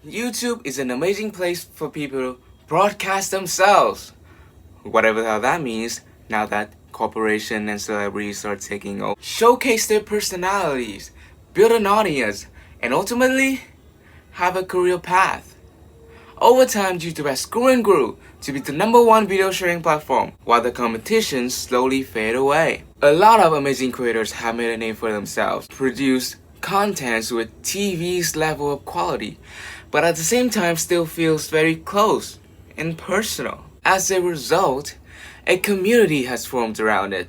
YouTube is an amazing place for people to broadcast themselves. Whatever the hell that means, now that corporations and celebrities are taking over. Showcase their personalities, build an audience, and ultimately, have a career path. Over time, YouTube has grew to be the #1 video sharing platform, while the competition slowly fade away. A lot of amazing creators have made a name for themselves, produced contents with TV's level of quality, but at the same time still feels very close and personal. As a result, a community has formed around it.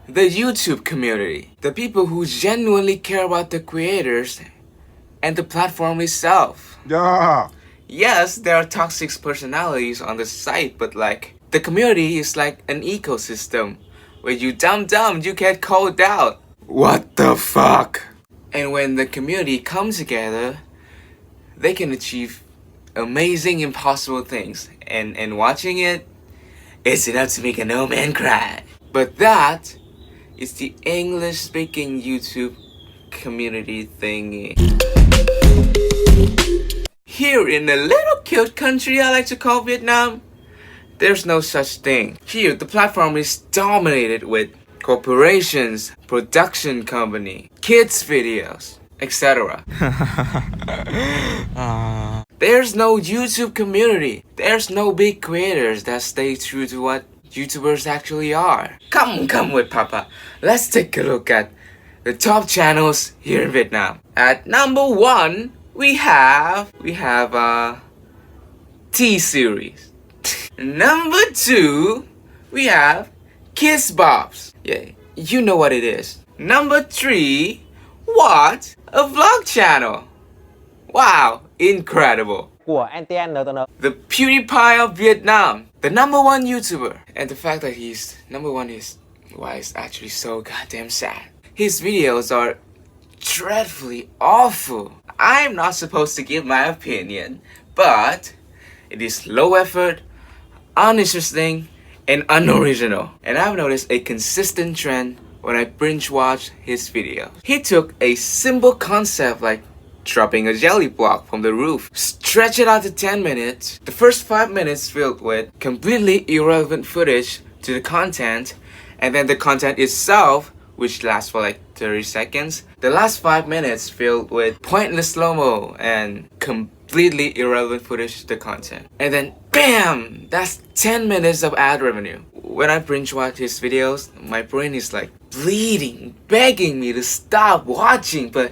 The YouTube community. The people who genuinely care about the creators and the platform itself. Yeah. Yes, there are toxic personalities on the site, but the community is like an ecosystem where you dumb, you get called out. What the fuck? And when the community comes together, they can achieve amazing, impossible things. And watching it, it's enough to make an old man cry. But that is the English-speaking YouTube community thingy. Here in the little cute country I like to call Vietnam, there's no such thing. Here, the platform is dominated with corporations, production company, kids videos, etc. There's no YouTube community. There's no big creators that stay true to what YouTubers actually are. Come with Papa. Let's take a look at the top channels here in Vietnam. At #1, we have T-Series. #2, we have iDubbbz. Yeah, you know what it is. #3, what? A vlog channel. Wow, incredible. Của NTN. The PewDiePie of Vietnam, the #1 YouTuber. And the fact that he's #1 is why it's actually so goddamn sad. His videos are dreadfully awful. I'm not supposed to give my opinion, but it is low effort, uninteresting, and unoriginal. And I've noticed a consistent trend when I binge watch his videos. He took a simple concept like dropping a jelly block from the roof, stretch it out to 10 minutes, the first 5 minutes filled with completely irrelevant footage to the content, and then the content itself, which lasts for 30 seconds, the last 5 minutes filled with pointless slow-mo and completely irrelevant footage to the content. And then BAM! That's 10 minutes of ad revenue. When I binge watch his videos, my brain is bleeding, begging me to stop watching, but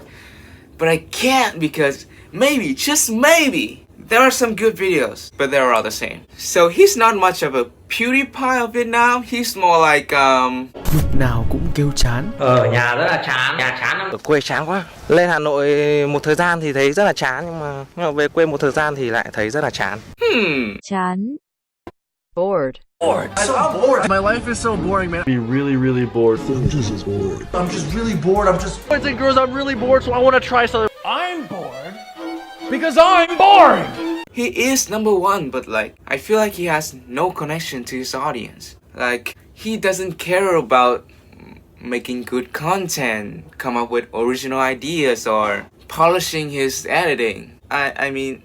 I can't because maybe, just maybe, there are some good videos, but they're all the same. So he's not much of a PewDiePie of Vietnam, he's more like lúc nào cũng kêu chán. Ở nhà rất là chán, nhà chán lắm. Ở quê chán quá. Lên Hà Nội một thời gian thì thấy rất là chán, nhưng mà về quê một thời gian thì lại thấy rất là chán. Chán. Bored. So bored. My life is so boring, man. Be really bored. I'm just bored. I'm just really bored. Boys and girls, I'm really bored, so I want to try something. I'm bored because I'm boring. he is #1, but I feel like he has no connection to his audience. He doesn't care about making good content, come up with original ideas, or polishing his editing. I mean,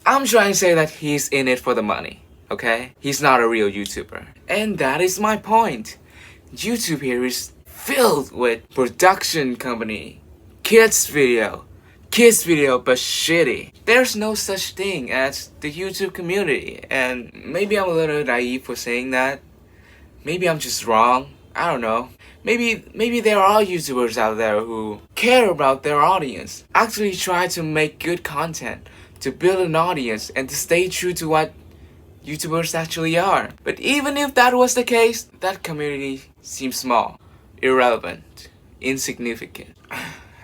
I'm trying to say that he's in it for the money, okay? He's not a real YouTuber. And that is my point. YouTube here is filled with production company, kids video but shitty. There's no such thing as the YouTube community, and maybe I'm a little naive for saying that. Maybe I'm just wrong. I don't know. Maybe there are YouTubers out there who care about their audience, actually try to make good content, to build an audience, and to stay true to what YouTubers actually are. But even if that was the case, that community seems small, irrelevant, insignificant.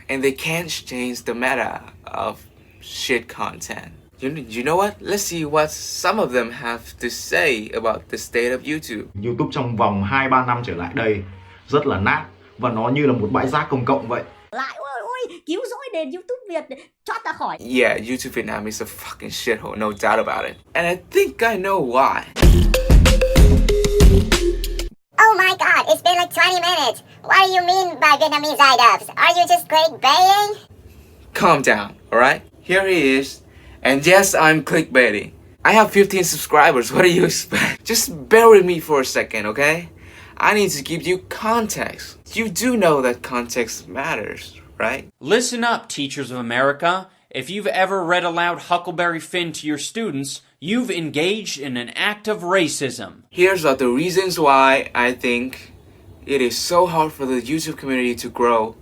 And they can't change the meta of shit content. You know what? Let's see what some of them have to say about the state of YouTube. YouTube trong vòng 2-3 năm trở lại đây rất là nát và nó như là một bãi rác công cộng vậy. Lại ôi, cứu rỗi nền YouTube Việt, cho ta khỏi. Yeah, YouTube Vietnam is a fucking shithole, no doubt about it. And I think I know why. Oh my god, it's been 20 minutes. What do you mean by Vietnamese iDubbbz? Are you just clickbaiting? Calm down, alright? Here he is, And yes, I'm clickbaiting. I have 15 subscribers, what do you expect? Just bear with me for a second, okay? I need to give you context. You do know that context matters, right? Listen up, teachers of America. If you've ever read aloud Huckleberry Finn to your students, you've engaged in an act of racism. Here's are the reasons why I think it is so hard for the YouTube community to grow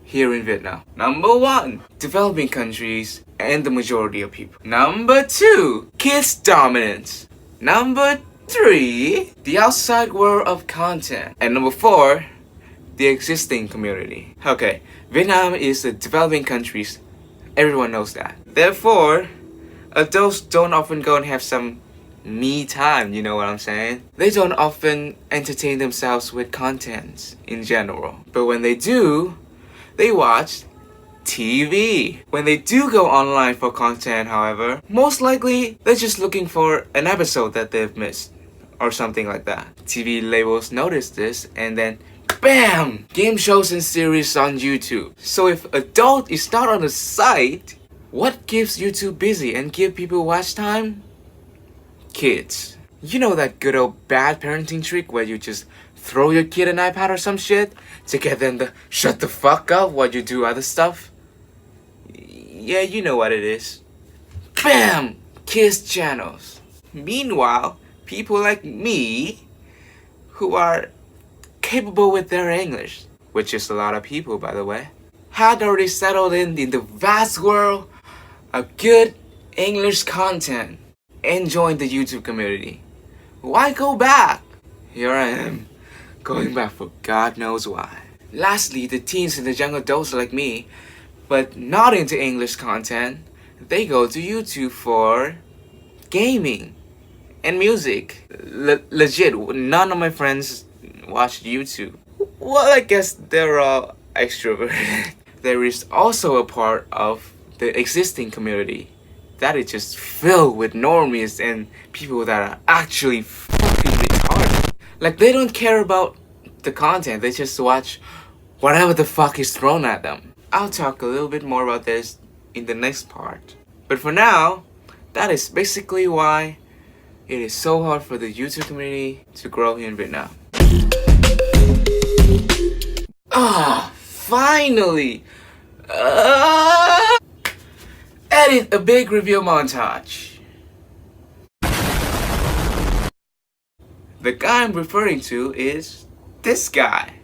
here in Vietnam. Number 1, developing countries and the majority of people. Number 2, kids dominance. Number 3, the outside world of content. And number 4, the existing community. Okay, Vietnam is a developing country. Everyone knows that. Therefore, adults don't often go and have some me time, you know what I'm saying? They don't often entertain themselves with content in general. But when they do, they watch TV. When they do go online for content, however, most likely they're just looking for an episode that they've missed or something like that. TV labels notice this and then BAM! Game shows and series on YouTube. So if adult is not on the site, what keeps YouTube busy and give people watch time? Kids. You know that good old bad parenting trick where you just throw your kid an iPad or some shit to get them to shut the fuck up while you do other stuff? Yeah, you know what it is. BAM! Kids channels. Meanwhile, people like me who are capable with their English, which is a lot of people by the way, had already settled in the vast world of good English content and joined the YouTube community. Why go back? Here I am, going back for God knows why. Lastly, the teens and the young adults like me, but not into English content, they go to YouTube for gaming and music. Legit, none of my friends watch YouTube. Well, I guess they're all extroverted. There is also a part of the existing community that is just filled with normies and people that are actually fucking retarded. Like, they don't care about the content, they just watch whatever the fuck is thrown at them. I'll talk a little bit more about this in the next part. But for now, that is basically why it is so hard for the YouTube community to grow here in Vietnam. Finally! Edit a big review montage. The guy I'm referring to is this guy,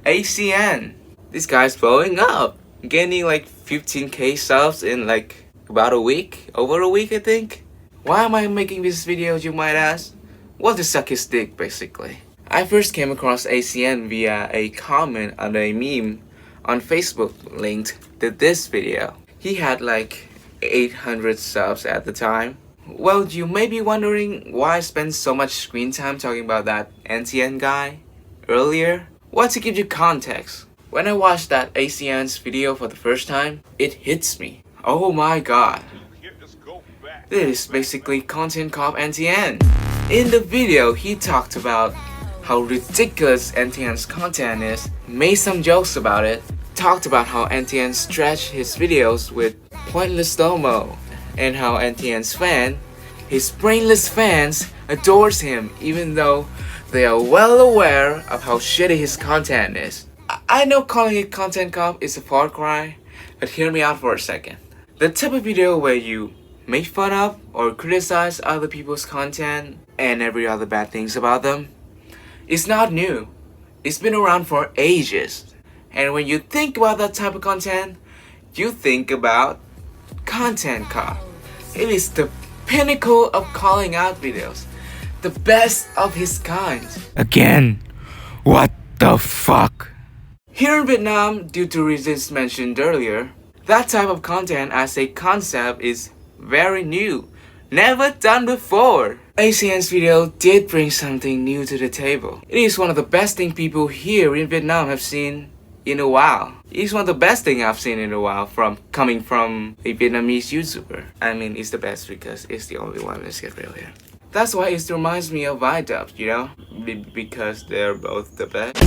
ACN. This guy's blowing up, gaining like 15k subs in like about a week, over a week I think. Why am I making this video, you might ask? Well, to suck his dick basically. I first came across ACN via a comment on a meme on Facebook linked to this video. He had like 800 subs at the time. Well, you may be wondering why I spent so much screen time talking about that NTN guy earlier. Well, to give you context, when I watched that ACN's video for the first time, it hits me. Oh my god. This is basically Content Cop NTN. In the video, he talked about how ridiculous NTN's content is, made some jokes about it, talked about how NTN stretched his videos with pointless slow-mo, and how NTN's his brainless fans, adores him even though they are well aware of how shitty his content is. I know calling it Content Cop is a far cry, but hear me out for a second. The type of video where you make fun of or criticize other people's content and every other bad things about them, it's not new. It's been around for ages. And when you think about that type of content, you think about Content Cop. It is the pinnacle of calling out videos. The best of his kind. Again, what the fuck? Here in Vietnam, due to reasons mentioned earlier, that type of content as a concept is very new. Never done before. ACN's video did bring something new to the table. It is one of the best things people here in Vietnam have seen in a while. It is one of the best things I've seen in a while coming from a Vietnamese YouTuber. I mean, it's the best because it's the only one. Let's get real here. That's why it reminds me of iDubbbz, you know? Because they're both the best.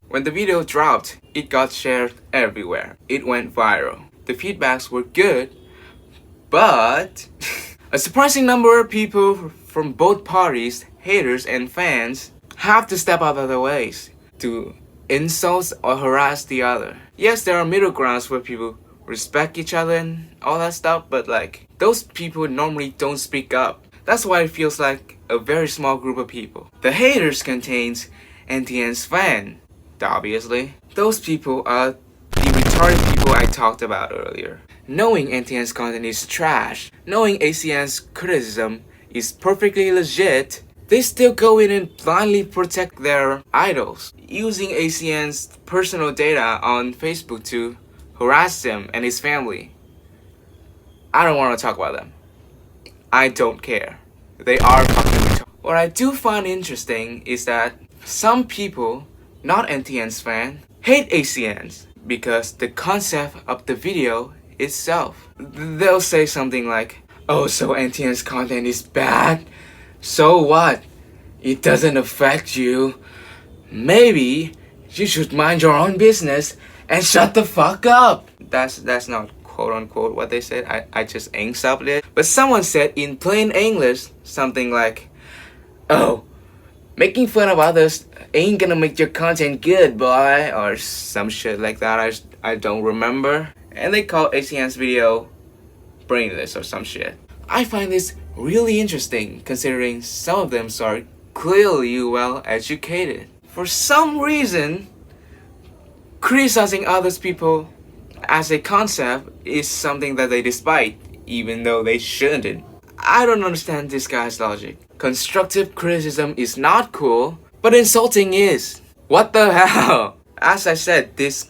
When the video dropped, it got shared everywhere. It went viral. the feedbacks were good, but a surprising number of people from both parties, haters and fans, have to step out of their ways to insult or harass the other. Yes, there are middle grounds where people respect each other and all that stuff, but like, those people normally don't speak up. That's why it feels like a very small group of people. The haters contains NTN's fan, obviously. Those people are the retarded people I talked about earlier. Knowing NTN's content is trash, knowing ACN's criticism is perfectly legit, they still go in and blindly protect their idols, using ACN's personal data on Facebook to harass him and his family. I don't want to talk about them. I don't care. They are fucking retarded. What I do find interesting is that some people, not NTN's fan, hate ACN's because the concept of the video itself. They'll say something like, oh, so NTN's content is bad? So what? It doesn't affect you. Maybe you should mind your own business and shut the fuck up. That's not quote unquote what they said. I just inksubbed it. But someone said in plain English something like, oh, making fun of others ain't gonna make your content good, boy, or some shit like that. I don't remember. And they call ACN's video brainless or some shit. I find this really interesting considering some of them are clearly well educated. For some reason, criticizing other people as a concept is something that they despise, even though they shouldn't. I don't understand this guy's logic. Constructive criticism is not cool, but insulting is. What the hell? As I said, this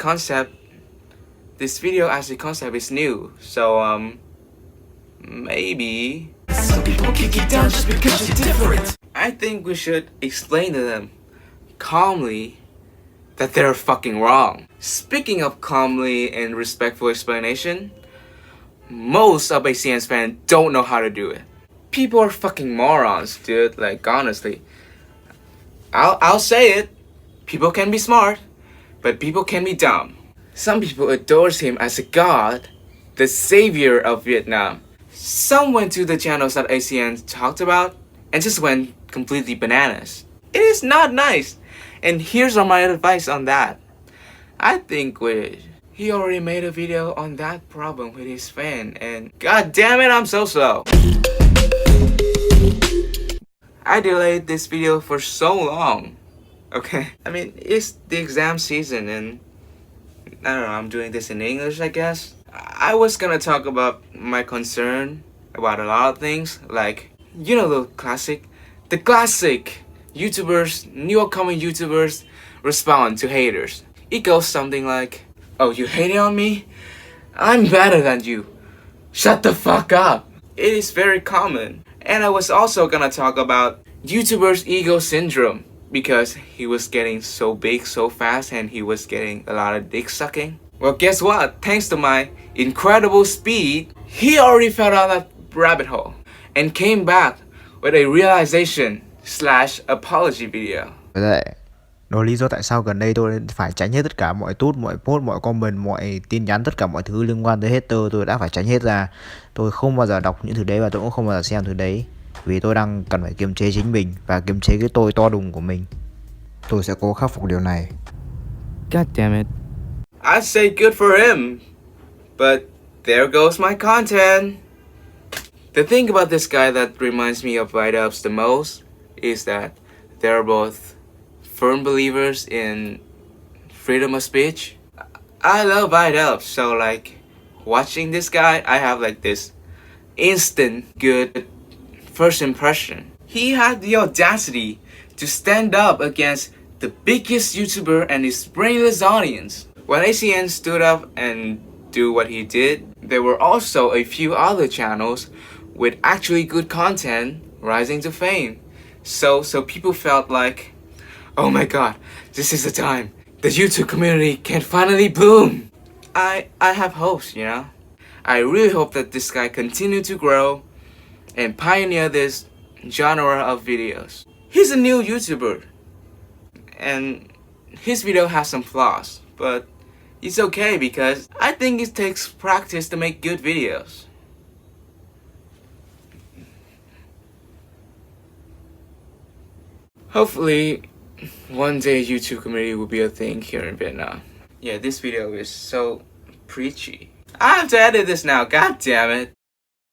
video as a concept is new, so maybe some people kick it down just because you're different. I think we should explain to them calmly that they're fucking wrong. Speaking of calmly and respectful explanation, most of ACN's fans don't know how to do it. People are fucking morons, dude. Like, honestly, I'll say it. People can be smart, but people can be dumb. Some people adore him as a god, the savior of Vietnam. Some went to the channels that ACN talked about and just went completely bananas. It is not nice. And here's my advice on that. I think he already made a video on that problem with his fan, and god damn it, I'm so slow. I delayed this video for so long. Okay, I mean, it's the exam season and I don't know, I'm doing this in English, I guess. I was gonna talk about my concern about a lot of things, like, you know, the classic YouTubers, new upcoming YouTubers respond to haters. It goes something like, oh, you hating on me? I'm better than you. Shut the fuck up. It is very common. And I was also gonna talk about YouTubers' ego syndrome, because he was getting so big so fast and he was getting a lot of dick sucking. Well, guess what? Thanks to my incredible speed, he already fell down that rabbit hole and came back with a realization/apology video. Đó là lý do tại sao gần đây tôi phải tránh hết tất cả mọi tút, mọi post, mọi comment, mọi tin nhắn, tất cả mọi thứ liên quan tới hater tôi đã phải tránh hết ra. Tôi không bao giờ đọc những thứ đấy và tôi cũng không bao giờ xem thứ đấy, vì tôi đang cần phải kiềm chế chính mình và kiềm chế cái tôi to đùng của mình. Tôi sẽ cố khắc phục điều này. God damn it. I'd say good for him, but there goes my content. The thing about this guy that reminds me of iDubbbz the most is that they're both firm believers in freedom of speech. I love iDubbbz, so like watching this guy, I have like this instant good first impression. He had the audacity to stand up against the biggest YouTuber and his brainless audience. When ACN stood up and do what he did, there were also a few other channels with actually good content rising to fame. So people felt like, oh my god, this is the time the YouTube community can finally bloom. I have hopes, you know. I really hope that this guy continue to grow and pioneer this genre of videos. He's a new YouTuber and his video has some flaws, but it's okay because I think it takes practice to make good videos. Hopefully, one day YouTube community will be a thing here in Vietnam. Yeah, this video is so preachy. I have to edit this now, god damn it.